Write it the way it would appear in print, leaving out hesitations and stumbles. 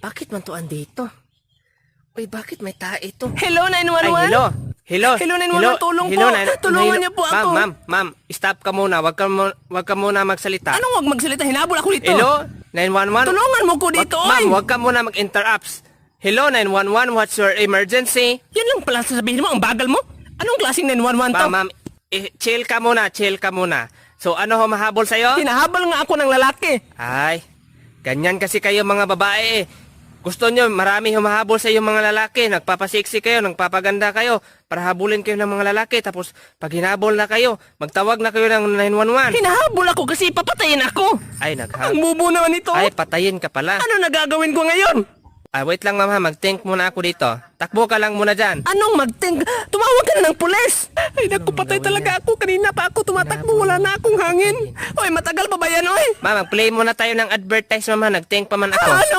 Bakit man to andito? Uy, bakit may tae ito? Hello, 911? Ay, hello. Hello. Hello, 911, tulong po. Tulungan niyo po ako. Ma'am, stop ka muna. Wag ka muna magsalita. Anong wag magsalita? Hinabol ako dito. Hello, 911. Tulungan mo ko dito, Ma'am, oy. wag ka muna mag-interrupts. Hello, 911. What's your emergency? Yan lang pala sasabihin mo, ang bagal mo. Anong klaseng 911 to? Ma'am, chill ka muna. So, ano humahabol sa'yo? Hinahabol nga ako ng lalaki. Ay, ganyan kasi kayo mga babae eh. Gusto nyo, marami humahabol sa iyo mga lalaki. Nagpapasiksi kayo, nagpapaganda kayo para habulin kayo ng mga lalaki. Tapos, pag hinabol na kayo, magtawag na kayo ng 911. Hinahabol ako kasi papatayin ako. Ay, Ang bubo naman ito. Ay, patayin ka pala. Ano nagagawin ko ngayon? Ay, wait lang mama, mag-think muna ako dito. Takbo ka lang muna dyan. Anong mag-think? Tumawag ka na ng pulis. Ay, naku, patay talaga ako. Kanina pa ako tumatakbo, wala na akong hangin. Oy, matagal pa ba yan, oy? Mama, mag-play muna tayo ng advertise mama. Nag-think pa man ako. Anong